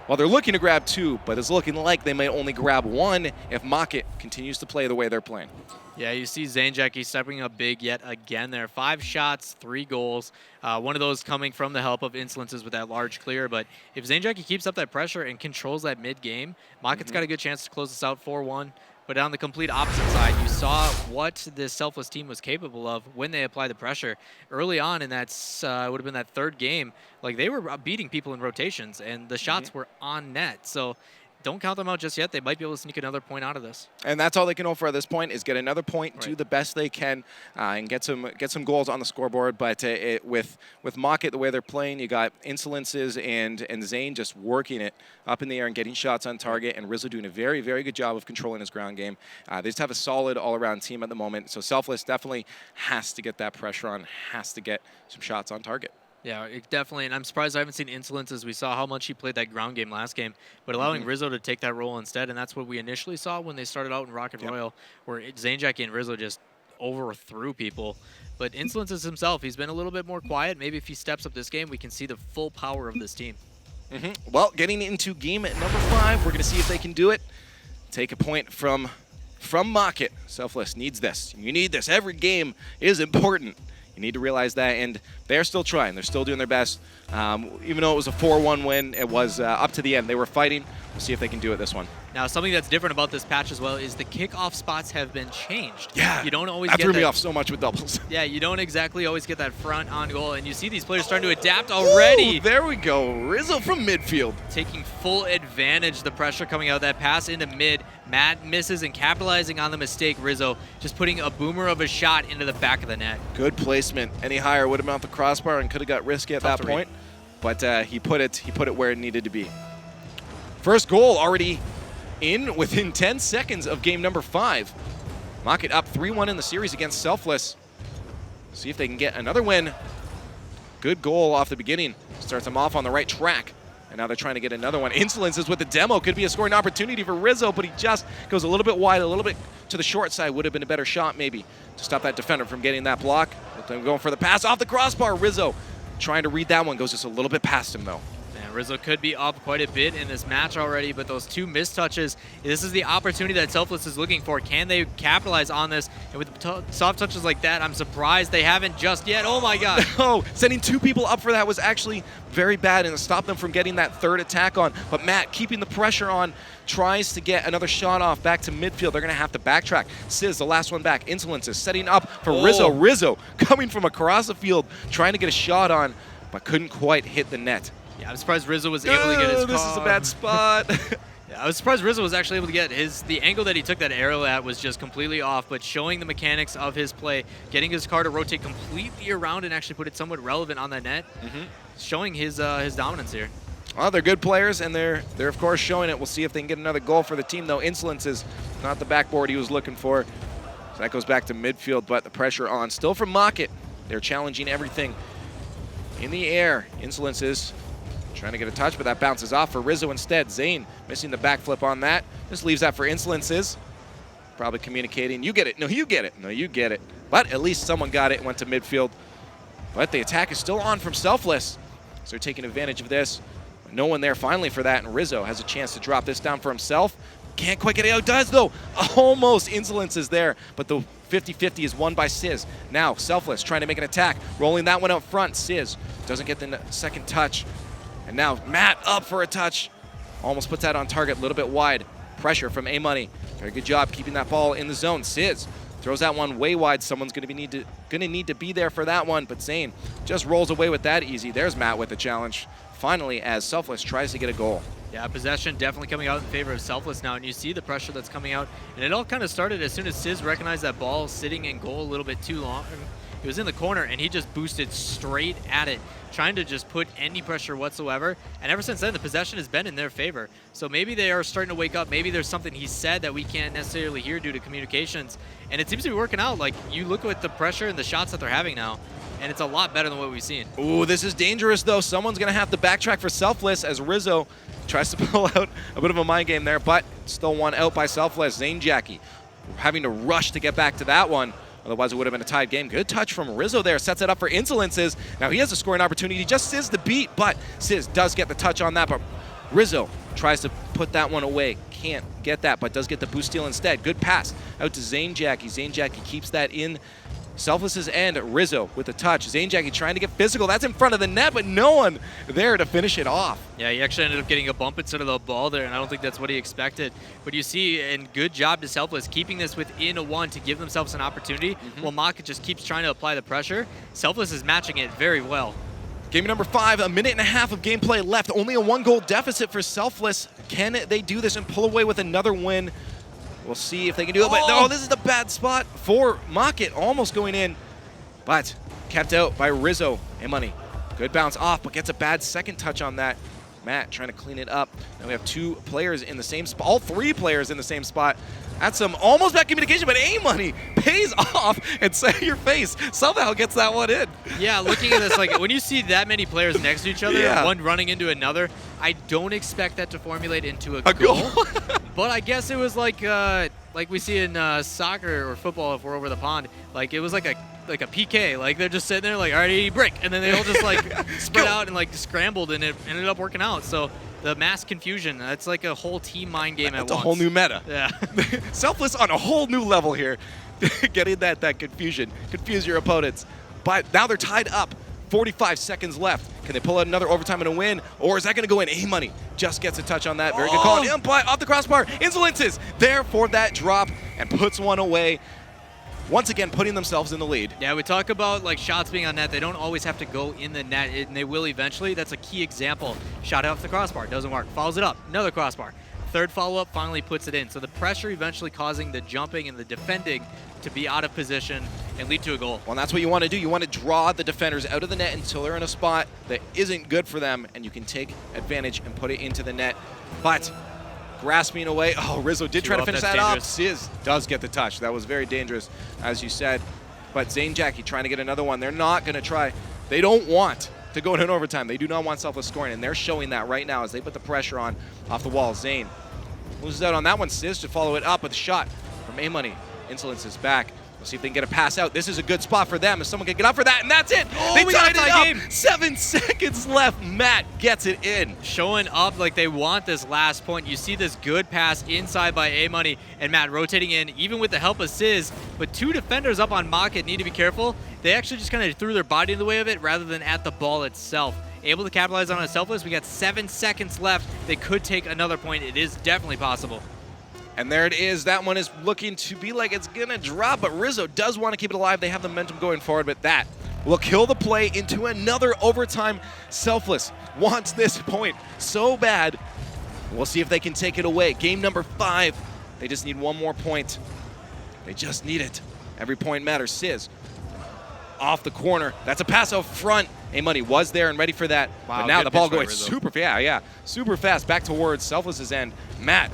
Well, they're looking to grab 2, but it's looking like they may only grab 1 if Mockett continues to play the way they're playing. Yeah, you see Zane Jackie stepping up big yet again there. 5 shots, 3 goals. One of those coming from the help of Insolences with that large clear. But if Zane Jackie keeps up that pressure and controls that mid-game, Mockett's got a good chance to close this out 4-1. But on the complete opposite side, you saw what this Selfless team was capable of when they applied the pressure. Early on in that, would have been that 3rd game, like they were beating people in rotations, and the shots were on net. So don't count them out just yet. They might be able to sneak another point out of this. And that's all they can hope for at this point, is get another point, do the best they can, and get some goals on the scoreboard. But with Mockett, the way they're playing, you got Insolences and Zane just working it up in the air and getting shots on target, and Rizzo doing a very, very good job of controlling his ground game. They just have a solid all-around team at the moment. So Selfless definitely has to get that pressure on, has to get some shots on target. Yeah, definitely, and I'm surprised I haven't seen Insolence as we saw how much he played that ground game last game, but allowing Rizzo to take that role instead, and that's what we initially saw when they started out in Rocket Royal, where Zanejacky and Rizzo just overthrew people. But Insolence is himself. He's been a little bit more quiet. Maybe if he steps up this game, we can see the full power of this team. Well, getting into game number 5, we're going to see if they can do it. Take a point from Mocket. Selfless needs this. You need this. Every game is important. You need to realize that, and they're still trying. They're still doing their best. Even though it was a 4-1 win, it was up to the end. They were fighting. We'll see if they can do it this one. Now, something that's different about this patch as well is the kickoff spots have been changed. Yeah, you don't always that get threw me off so much with doubles. Yeah, you don't exactly always get that front on goal, and you see these players starting to adapt already. Ooh, there we go. Rizzo from midfield. Taking full advantage, the pressure coming out of that pass into mid. Matt misses and capitalizing on the mistake. Rizzo just putting a boomer of a shot into the back of the net. Good placement. Any higher would have been off the crossbar and could have got risky at that point. But he put it where it needed to be. First goal already in within 10 seconds of game number 5. Mocket up 3-1 in the series against Selfless. See if they can get another win. Good goal off the beginning. Starts them off on the right track. And now they're trying to get another one. Insolence is with the demo. Could be a scoring opportunity for Rizzo, but he just goes a little bit wide, a little bit to the short side. Would have been a better shot maybe to stop that defender from getting that block. With them going for the pass off the crossbar. Rizzo trying to read that one. Goes just a little bit past him though. Rizzo could be up quite a bit in this match already, but those 2 missed touches, this is the opportunity that Selfless is looking for. Can they capitalize on this? And with soft touches like that, I'm surprised they haven't just yet. Oh my God. Oh, sending 2 people up for that was actually very bad and stopped them from getting that third attack on. But Matt, keeping the pressure on, tries to get another shot off back to midfield. They're going to have to backtrack. Sizz, the last one back. Insolence is setting up for Rizzo. Rizzo coming from across the field, trying to get a shot on, but couldn't quite hit the net. Yeah, I'm surprised Rizzo was able to get his This is a bad spot. Yeah, I was surprised Rizzo was actually able to get the angle that he took that arrow at was just completely off, but showing the mechanics of his play, getting his car to rotate completely around and actually put it somewhat relevant on that net, showing his dominance here. Well, they're good players, and they're of course showing it. We'll see if they can get another goal for the team, though. Insolence is not the backboard he was looking for. So that goes back to midfield, but the pressure on. Still from Mocket. They're challenging everything in the air. Insolence is trying to get a touch, but that bounces off for Rizzo instead. Zane missing the backflip on that. Just leaves that for Insolences. Probably communicating. You get it. No, you get it. No, you get it. But at least someone got it, went to midfield. But the attack is still on from Selfless. So they're taking advantage of this. No one there finally for that, and Rizzo has a chance to drop this down for himself. Can't quite get it out. Does, though. Almost. Insolence is there, but the 50-50 is won by Sizz. Now, Selfless trying to make an attack. Rolling that one out front. Sizz doesn't get the second touch. And now Matt up for a touch. Almost puts that on target, a little bit wide. Pressure from A-Money. Very good job keeping that ball in the zone. Sizz throws that one way wide. Someone's going to need to be there for that one, but Zane just rolls away with that easy. There's Matt with the challenge. Finally, as Selfless tries to get a goal. Yeah, possession definitely coming out in favor of Selfless now, and you see the pressure that's coming out. And it all kind of started as soon as Sizz recognized that ball sitting in goal a little bit too long. It was in the corner, and he just boosted straight at it, trying to just put any pressure whatsoever. And ever since then, the possession has been in their favor. So maybe they are starting to wake up. Maybe there's something he said that we can't necessarily hear due to communications. And it seems to be working out. Like, you look at the pressure and the shots that they're having now, and it's a lot better than what we've seen. Ooh, this is dangerous, though. Someone's going to have to backtrack for Selfless as Rizzo tries to pull out a bit of a mind game there, but still one out by Selfless. Zanejacky having to rush to get back to that one. Otherwise, it would have been a tied game. Good touch from Rizzo there. Sets it up for Insolences. Now he has a scoring opportunity. Just Sizz the beat, but Sizz does get the touch on that. But Rizzo tries to put that one away. Can't get that, but does get the boost steal instead. Good pass out to Zanejacky. Zanejacky keeps that in Selfless's end. Rizzo with the touch. Zanejacky trying to get physical. That's in front of the net, but no one there to finish it off. Yeah, he actually ended up getting a bump instead of the ball there, and I don't think that's what he expected. But you see, and good job to Selfless, keeping this within a one to give themselves an opportunity, while Mocket just keeps trying to apply the pressure. Selfless is matching it very well. Game number 5, a minute and a half of gameplay left. Only a 1-goal deficit for Selfless. Can they do this and pull away with another win? We'll see if they can do it, but no, this is the bad spot for Mocket, almost going in, but kept out by Rizzo. A-Money, good bounce off, but gets a bad second touch on that. Matt trying to clean it up. Now we have 2 players in the same spot, all 3 players in the same spot. That's some almost bad communication, but A-Money pays off and say your face somehow gets that one in. Yeah, looking at this, like when you see that many players next to each other, Yeah. one running into another, I don't expect that to formulate into a goal. But I guess it was like we see in soccer or football if we're over the pond. Like it was like a PK. Like they're just sitting there like, all right, break, and then they all just like spread out and like scrambled, and it ended up working out. So the mass confusion, that's like a whole team mind game at once. That's a whole new meta. Yeah. Selfless on a whole new level here. Getting that confusion. Confuse your opponents. But now they're tied up. 45 seconds left. Can they pull out another overtime and a win? Or is that going to go in? A-Money just gets a touch on that. Very good call. Umpire off the crossbar. Insolence is there for that drop and puts one away. Once again, putting themselves in the lead. Yeah, we talk about like shots being on net. They don't always have to go in the net, and they will eventually. That's a key example. Shot off the crossbar, doesn't work. Follows it up, another crossbar. Third follow-up finally puts it in. So the pressure eventually causing the jumping and the defending to be out of position and lead to a goal. Well, that's what you want to do. You want to draw the defenders out of the net until they're in a spot that isn't good for them, and you can take advantage and put it into the net. But grasping away. Oh, Rizzo did try to finish that off. Sizz does get the touch. That was very dangerous, as you said. But Zane Jackie trying to get another one. They're not going to try. They don't want to go to an overtime. They do not want Selfless scoring, and they're showing that right now as they put the pressure on off the wall. Zane loses out on that one. Sizz to follow it up with a shot from A-Money. Insolence is back. We'll see if they can get a pass out. This is a good spot for them if someone can get up for that, and that's it. They tied it up. Game. 7 seconds left. Matt gets it in. Showing up like they want this last point. You see this good pass inside by A-Money, and Matt rotating in, even with the help of Sizz. But two defenders up on Mocket need to be careful. They actually just kind of threw their body in the way of it rather than at the ball itself. Able to capitalize on a Selfless. We got 7 seconds left. They could take another point. It is definitely possible. And there it is. That one is looking to be like it's going to drop, but Rizzo does want to keep it alive. They have the momentum going forward, but that will kill the play into another overtime. Selfless wants this point so bad. We'll see if they can take it away. Game number 5. They just need one more point. They just need it. Every point matters. Sizz off the corner. That's a pass out front. A-Money was there and ready for that. Wow, but now the ball going Rizzo. super fast back towards Selfless's end. Matt,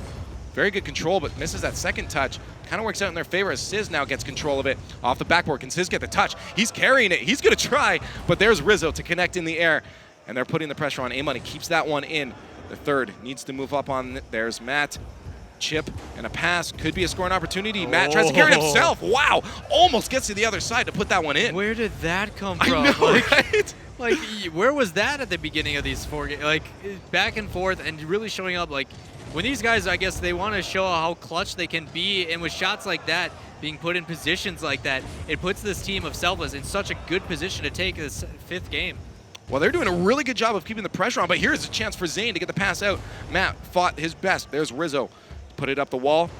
very good control, but misses that second touch. Kind of works out in their favor as Sizz now gets control of it off the backboard. Can Sizz get the touch? He's carrying it. He's going to try, but there's Rizzo to connect in the air, and they're putting the pressure on. A-Money keeps that one in. The third needs to move up on. There's Matt. Chip and a pass. Could be a scoring opportunity. Matt tries to carry it himself. Wow. Almost gets to the other side to put that one in. Where did that come from? I know, right? Like, where was that at the beginning of these 4 games? Like, back and forth and really showing up. Like, when these guys, I guess, they want to show how clutch they can be, and with shots like that, being put in positions like that, it puts this team of Selfless in such a good position to take this 5th game. Well, they're doing a really good job of keeping the pressure on, but here's a chance for Zane to get the pass out. Matt fought his best. There's Rizzo. Put it up the wall.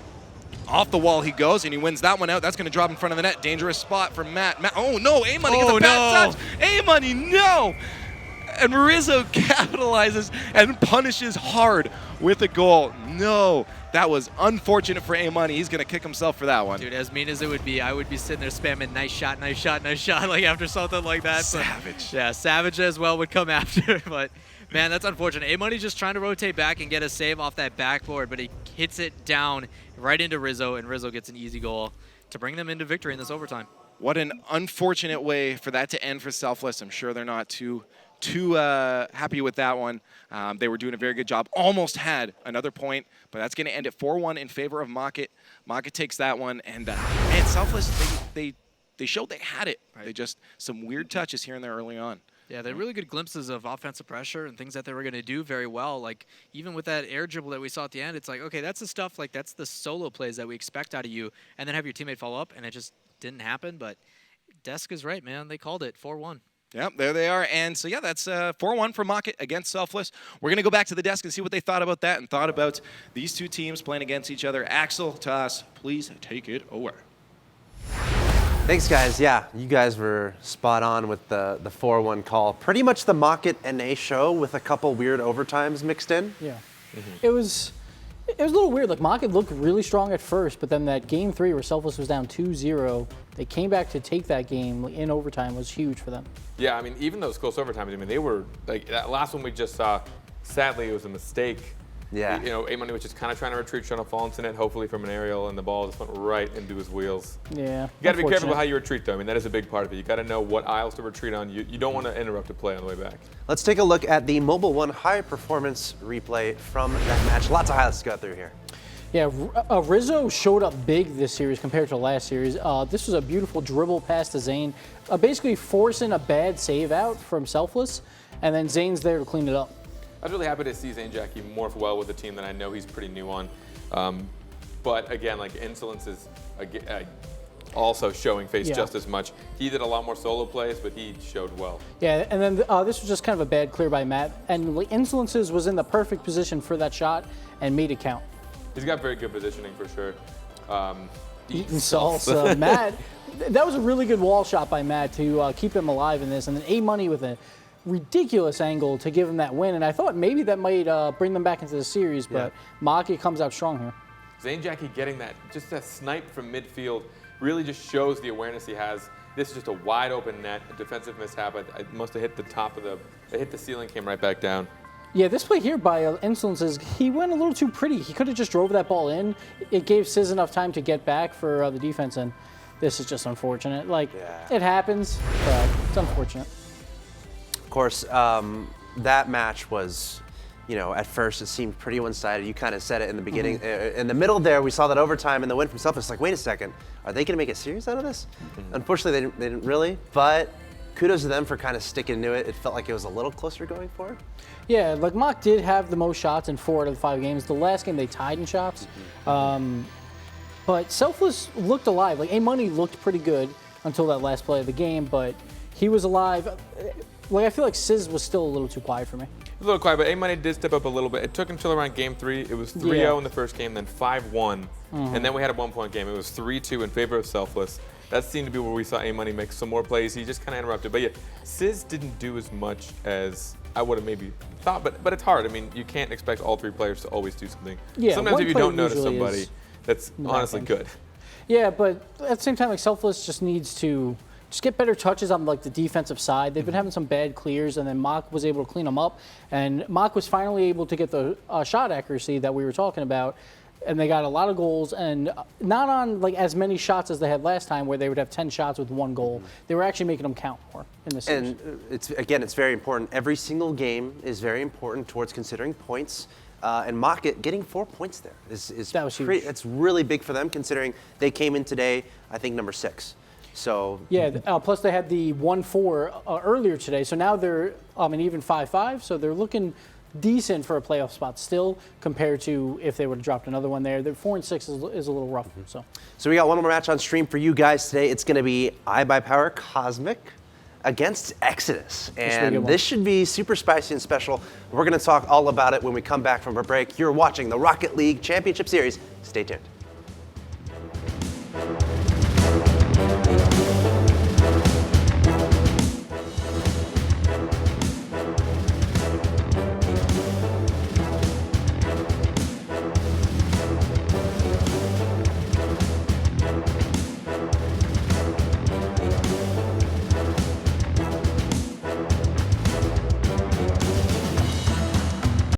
Off the wall he goes, and he wins that one out. That's going to drop in front of the net. Dangerous spot for Matt. Oh, no. A-Money gets a bad touch. A-Money, no. And Rizzo capitalizes and punishes hard with a goal. No. That was unfortunate for A-Money. He's going to kick himself for that one. Dude, as mean as it would be, I would be sitting there spamming nice shot, nice shot, nice shot, like after something like that. Savage. But, yeah, Savage as well would come after, but man, that's unfortunate. A-Money's just trying to rotate back and get a save off that backboard, but he hits it down right into Rizzo, and Rizzo gets an easy goal to bring them into victory in this overtime. What an unfortunate way for that to end for Selfless. I'm sure they're not too happy with that one. They were doing a very good job. Almost had another point, but that's going to end at 4-1 in favor of Mocket. Mocket takes that one, and man, Selfless, they showed they had it. Right. They just, some weird touches here and there early on. Yeah, they had really good glimpses of offensive pressure and things that they were going to do very well. Like, even with that air dribble that we saw at the end, it's like, okay, that's the stuff, like, that's the solo plays that we expect out of you, and then have your teammate follow up, and it just didn't happen. But Desk is right, man. They called it 4-1. Yep, there they are. And so, yeah, that's 4-1 for Mocket against Selfless. We're going to go back to the desk and see what they thought about that and thought about these two teams playing against each other. Axel, Toss, please take it away. Thanks, guys. Yeah, you guys were spot on with the 4-1 call. Pretty much the Mocket NA show with a couple weird overtimes mixed in. Yeah. It was a little weird. Like, Mocket looked really strong at first, but then that game 3 where Selfless was down 2-0, they came back to take that game in overtime was huge for them. Yeah, I mean, even those close overtimes, I mean, they were, like, that last one we just saw, sadly, it was a mistake Yeah. You know, A-Money was just kind of trying to retreat, trying to fall into net, hopefully from an aerial, and the ball just went right into his wheels. Yeah. You got to be careful with how you retreat, though. I mean, that is a big part of it. You got to know what aisles to retreat on. You don't want to interrupt a play on the way back. Let's take a look at the Mobile One high performance replay from that match. Lots of highlights to go through here. Yeah, Rizzo showed up big this series compared to last series. This was a beautiful dribble pass to Zane, basically forcing a bad save out from Selfless, and then Zane's there to clean it up. I was really happy to see Zane Jackie morph well with a team that I know he's pretty new on. But again, like Insolence is also showing face just as much. He did a lot more solo plays, but he showed well. Yeah, and then this was just kind of a bad clear by Matt, and Insolences was in the perfect position for that shot and made it count. He's got very good positioning for sure. Eating salsa. Matt, that was a really good wall shot by Matt to keep him alive in this, and then A-Money with a ridiculous angle to give him that win, and I thought maybe that might bring them back into the series, but Maki comes out strong here. Zane Jackie getting that, just a snipe from midfield, really just shows the awareness he has. This is just a wide open net, a defensive mishap. I must have hit the top of it hit the ceiling, came right back down. Yeah, this play here by Insolences, he went a little too pretty. He could have just drove that ball in. It gave Sizz enough time to get back for the defense, and this is just unfortunate. Like, it happens, but it's unfortunate. Of course, that match was, you know, at first it seemed pretty one-sided. You kind of said it in the beginning. In the middle there, we saw that overtime and the win from Selfless. Like, wait a second, are they going to make a series out of this? Unfortunately, they didn't really, but kudos to them for kind of sticking to it. It felt like it was a little closer going forward. Yeah, like Mock did have the most shots in 4 out of the 5 games. The last game they tied in shots. But Selfless looked alive. Like A-Money looked pretty good until that last play of the game, but he was alive. Like I feel like Sizz was still a little too quiet for me. A little quiet, but A-Money did step up a little bit. It took until around game 3. It was 3-0 in the first game, then 5-1, and then we had a 1-point game. It was 3-2 in favor of Selfless. That seemed to be where we saw A-Money make some more plays. He just kind of interrupted. But yeah, Sizz didn't do as much as I would have maybe thought, but it's hard. I mean, you can't expect all 3 players to always do something. Yeah, sometimes if you don't notice somebody, that's honestly good. Yeah, but at the same time, like Selfless just needs to just get better touches on like the defensive side. They've been having some bad clears, and then Mock was able to clean them up. And Mock was finally able to get the shot accuracy that we were talking about. And they got a lot of goals, and not on like as many shots as they had last time, where they would have 10 shots with 1 goal. They were actually making them count more in this series. And it's very important. Every single game is very important towards considering points. And Mock getting 4 points there is that was huge. It's really big for them, considering they came in today, I think, number 6. So yeah, plus they had the 1-4 earlier today, so now they're an even 5-5. So they're looking decent for a playoff spot still, compared to if they would have dropped another one there. The 4-6 is a little rough. So we got one more match on stream for you guys today. It's going to be iBuyPower Cosmic against Exodus, and this should be super spicy and special. We're going to talk all about it when we come back from our break. You're watching the Rocket League Championship Series. Stay tuned.